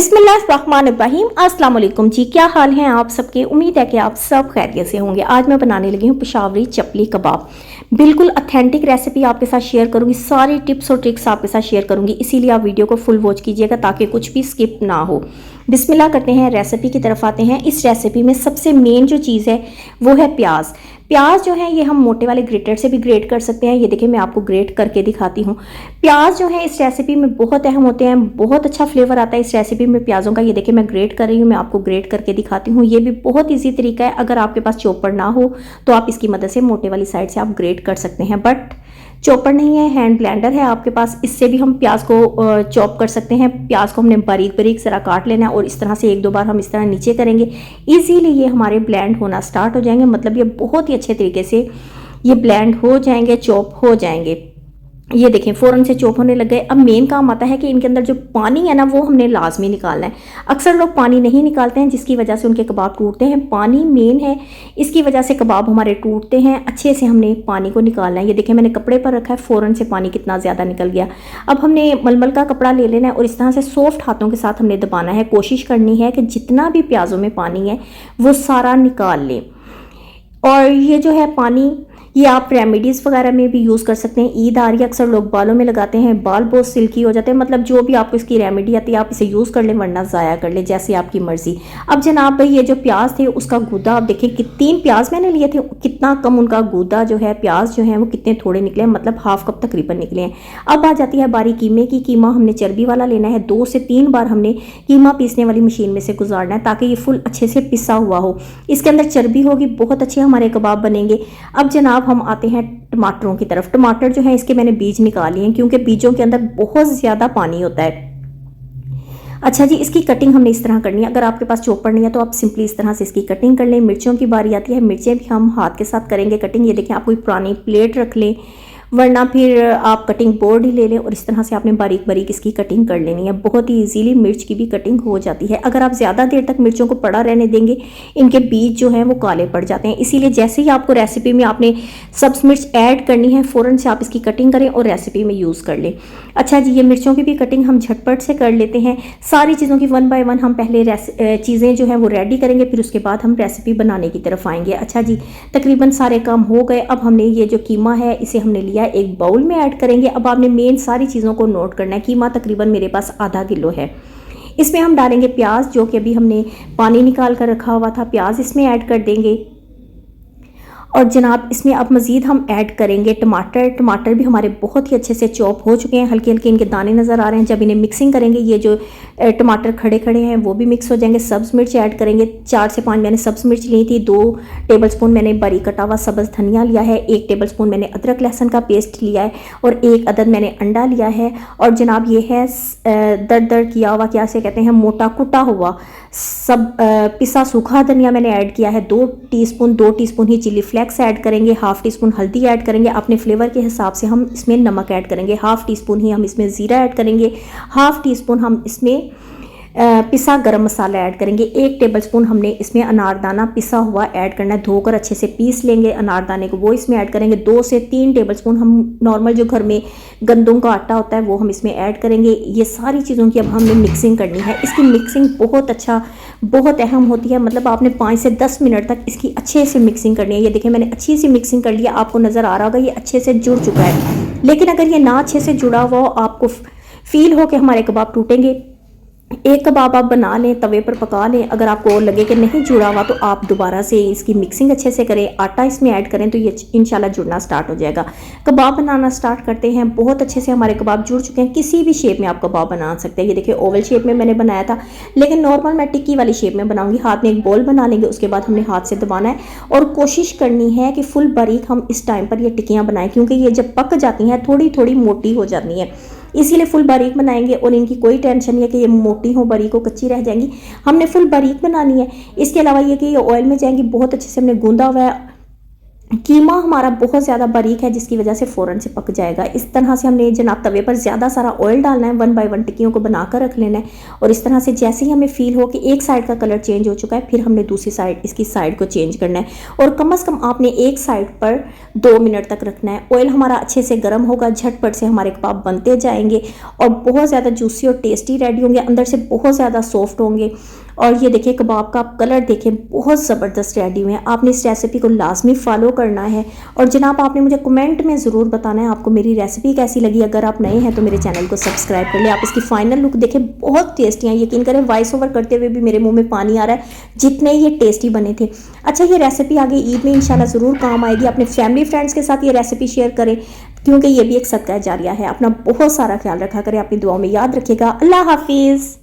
बिस्मिल्लाहिर्रहमानिर्रहीम। अस्सलाम वालेकुम जी, क्या हाल हैं आप सबके। उम्मीद है कि आप सब खैरियत से होंगे। आज मैं बनाने लगी हूँ पेशावरी चपली कबाब। बिल्कुल ऑथेंटिक रेसिपी आपके साथ शेयर करूंगी, सारी टिप्स और ट्रिक्स आपके साथ शेयर करूंगी, इसीलिए आप वीडियो को फुल वॉच कीजिएगा ताकि कुछ भी स्किप ना हो। बिस्मिल्लाह करते हैं, रेसिपी की तरफ आते हैं। इस रेसिपी में सबसे मेन जो चीज़ है वो है प्याज। प्याज जो है ये हम मोटे वाले ग्रेटर से भी ग्रेट कर सकते हैं। ये देखिए मैं आपको ग्रेट करके दिखाती हूँ। प्याज जो है इस रेसिपी में बहुत अहम होते हैं, बहुत अच्छा फ्लेवर आता है इस रेसिपी में प्याज़ों का। ये देखिए मैं ग्रेट कर रही हूँ, मैं आपको ग्रेट करके दिखाती हूँ। ये भी बहुत ईजी तरीका है। अगर आपके पास चॉपर ना हो तो आप इसकी मदद से मोटे वाली साइड से आप ग्रेट कर सकते हैं, बट चॉपर नहीं है, हैंड ब्लेंडर है आपके पास, इससे भी हम प्याज को चॉप कर सकते हैं। प्याज को हमने बारीक बारीक ज़रा काट लेना है और इस तरह से एक दो बार हम इस तरह नीचे करेंगे, इजीली ये हमारे ब्लेंड होना स्टार्ट हो जाएंगे। मतलब ये बहुत ही अच्छे तरीके से ये ब्लेंड हो जाएंगे, चॉप हो जाएंगे। ये देखें फ़ौरन से चॉप होने लग गए। अब मेन काम आता है कि इनके अंदर जो पानी है ना वो हमने लाजमी निकालना है। अक्सर लोग पानी नहीं निकालते हैं जिसकी वजह से उनके कबाब टूटते हैं। पानी मेन है, इसकी वजह से कबाब हमारे टूटते हैं। अच्छे से हमने पानी को निकालना है। ये देखें मैंने कपड़े पर रखा है, फ़ौरन से पानी कितना ज़्यादा निकल गया। अब हमने मलमल का कपड़ा ले लेना है और इस तरह से सॉफ्ट हाथों के साथ हमने दबाना है। कोशिश करनी है कि जितना भी प्याज़ों में पानी है वो सारा निकाल लें। और ये जो है पानी ये आप रेमेडीज़ वगैरह में भी यूज़ कर सकते हैं। ईद आ रही है, अक्सर लोग बालों में लगाते हैं, बाल बहुत सिल्की हो जाते हैं। मतलब जो भी आपको इसकी रेमेडी आती है आप इसे यूज़ कर लें, वरना ज़ाया कर लें, जैसे आपकी मर्ज़ी। अब जनाब भाई ये जो प्याज थे उसका गूदा आप देखें कि 3 प्याज मैंने लिए थे, कितना कम उनका गूदा जो है, प्याज जो है वो कितने थोड़े निकले हैं, मतलब हाफ कप तकरीबन निकले हैं। अब आ जाती है बारी कीमे की। कीमा हमने चर्बी वाला लेना है। 2 से 3 बार हमने कीमा पीसने वाली मशीन में से गुजारना है ताकि ये फुल अच्छे से पिसा हुआ हो। इसके अंदर चर्बी होगी, बहुत अच्छे हमारे कबाब बनेंगे। अब जनाब हम आते हैं टमाटरों की तरफ। टमाटर जो है इसके मैंने बीज निकाले हैं क्योंकि बीजों के अंदर बहुत ज़्यादा पानी होता है। अच्छा जी, इसकी कटिंग हमने इस तरह करनी है। अगर आपके पास चॉपर नहीं है तो आप सिंपली इस तरह से इसकी कटिंग कर लें। मिर्चों की बारी आती है, मिर्चें भी हम हाथ के साथ करेंगे कटिंग। ये देखें आप कोई पुरानी प्लेट रख लें, वरना फिर आप कटिंग बोर्ड ही ले लें और इस तरह से आपने बारीक बारीक इसकी कटिंग कर लेनी है। बहुत ही इजीली मिर्च की भी कटिंग हो जाती है। अगर आप ज़्यादा देर तक मिर्चों को पड़ा रहने देंगे इनके बीज जो हैं वो काले पड़ जाते हैं। इसीलिए जैसे ही आपको रेसिपी में आपने सब्ज़ मिर्च ऐड करनी है फ़ौरन से आप इसकी कटिंग करें और रेसिपी में यूज़ कर लें। अच्छा जी, ये मिर्चों की भी कटिंग हम झटपट से कर लेते हैं। सारी चीज़ों की 1 बाय 1 हम पहले चीज़ें जो हैं वो रेडी करेंगे, फिर उसके बाद हम रेसिपी बनाने की तरफ आएंगे। अच्छा जी, तकरीबन सारे काम हो गए। अब हमने ये जो कीमा है इसे हमने लिया एक बाउल में ऐड करेंगे। अब आपने मेन सारी चीज़ों को नोट करना है। कीमा तकरीबन मेरे पास आधा किलो है। इसमें हम डालेंगे प्याज जो कि अभी हमने पानी निकाल कर रखा हुआ था, प्याज इसमें ऐड कर देंगे। और जनाब इसमें अब मज़ीद हम ऐड करेंगे टमाटर। टमाटर भी हमारे बहुत ही अच्छे से चॉप हो चुके हैं, हल्के हल्के इनके दाने नज़र आ रहे हैं। जब इन्हें मिक्सिंग करेंगे ये जो टमाटर खड़े खड़े हैं वो भी मिक्स हो जाएंगे। सब्ज़ मिर्च ऐड करेंगे। 4 से 5 मैंने सब्ज़ मिर्च ली थी। 2 टेबलस्पून मैंने बारीक कटा हुआ सब्ज़ धनिया लिया है। 1 टेबलस्पून मैंने अदरक लहसुन का पेस्ट लिया है और 1 अदद मैंने अंडा लिया है। और जनाब ये है दर दर किया हुआ, क्या से कहते हैं, मोटा कुटा हुआ सब पिसा सूखा धनिया मैंने ऐड किया है। 2 टीस्पून ही चिली फ्लेक्स ऐड करेंगे। हाफ़ टी स्पून हल्दी ऐड करेंगे। अपने फ्लेवर के हिसाब से हम इसमें नमक ऐड करेंगे। हाफ़ टी स्पून ही हम इसमें ज़ीरा ऐड करेंगे। हाफ़ टी स्पून हम इसमें पिसा गरम मसाला ऐड करेंगे। 1 टेबलस्पून हमने इसमें अनारदाना पिसा हुआ ऐड करना है। धोकर अच्छे से पीस लेंगे अनारदाने को, वो इसमें ऐड करेंगे। 2 से 3 टेबलस्पून हम नॉर्मल जो घर में गंदम का आटा होता है वो हम इसमें ऐड करेंगे। ये सारी चीज़ों की अब हमने मिक्सिंग करनी है। इसकी मिक्सिंग बहुत अहम होती है। मतलब आपने 5 से 10 मिनट तक इसकी अच्छे से मिक्सिंग करनी है। ये देखिए मैंने अच्छी सी मिक्सिंग कर लिया, आपको नज़र आ रहा होगा ये अच्छे से जुड़ चुका है। लेकिन अगर ये ना अच्छे से जुड़ा हुआ हो, आपको फील हो कि हमारे कबाब टूटेंगे, एक कबाब आप बना लें, तवे पर पका लें। अगर आपको लगे कि नहीं जुड़ा हुआ तो आप दोबारा से इसकी मिक्सिंग अच्छे से करें, आटा इसमें ऐड करें तो ये इंशाल्लाह जुड़ना स्टार्ट हो जाएगा। कबाब बनाना स्टार्ट करते हैं। बहुत अच्छे से हमारे कबाब जुड़ चुके हैं। किसी भी शेप में आप कबाब बना सकते हैं। ये देखिए ओवल शेप में मैंने बनाया था, लेकिन नॉर्मल मैं टिक्की वाली शेप में बनाऊंगी। हाथ में एक बॉल बना लेंगे, उसके बाद हमने हाथ से दबाना है और कोशिश करनी है कि फुल बारीक हम इस टाइम पर ये टिक्कियाँ बनाएं, क्योंकि ये जब पक जाती हैं थोड़ी थोड़ी मोटी हो जाती हैं, इसीलिए फुल बारीक बनाएंगे। और इनकी कोई टेंशन नहीं है कि ये मोटी हो, बारीक हो, कच्ची रह जाएंगी। हमने फुल बारीक बनानी है। इसके अलावा ये कि ये ऑयल में जाएंगी। बहुत अच्छे से हमने गूंदा हुआ है। कीमा हमारा बहुत ज़्यादा बारीक है जिसकी वजह से फ़ौरन से पक जाएगा। इस तरह से हमने जनाब तवे पर ज़्यादा सारा ऑयल डालना है, 1 बाय 1 टिक्कियों को बनाकर रख लेना है। और इस तरह से जैसे ही हमें फील हो कि एक साइड का कलर चेंज हो चुका है, फिर हमने दूसरी साइड इसकी साइड को चेंज करना है। और कम से कम आपने एक साइड पर 2 मिनट तक रखना है। ऑयल हमारा अच्छे से गर्म होगा, झटपट से हमारे कबाब बनते जाएंगे और बहुत ज़्यादा जूसी और टेस्टी रेडी होंगे, अंदर से बहुत ज़्यादा सॉफ्ट होंगे। और ये देखिए कबाब का आप कलर देखें, बहुत ज़बरदस्त रेडी हुए हैं। आपने इस रेसिपी को लाजमी फॉलो करना है। और जनाब आपने मुझे कमेंट में ज़रूर बताना है आपको मेरी रेसिपी कैसी लगी। अगर आप नए हैं तो मेरे चैनल को सब्सक्राइब कर ले। आप इसकी फाइनल लुक देखें, बहुत टेस्टी हैं। यकीन करें वॉइस ओवर करते हुए भी मेरे मुंह में पानी आ रहा है, जितने ये टेस्टी बने थे। अच्छा, ये रेसिपी आगे ईद में इंशाल्लाह ज़रूर काम आएगी। अपने फैमिली फ्रेंड्स के साथ ये रेसिपी शेयर करें, क्योंकि ये भी एक सदका जारिया है। अपना बहुत सारा ख्याल रखा करें, अपनी दुआओं में याद रखिएगा। अल्लाह हाफिज़।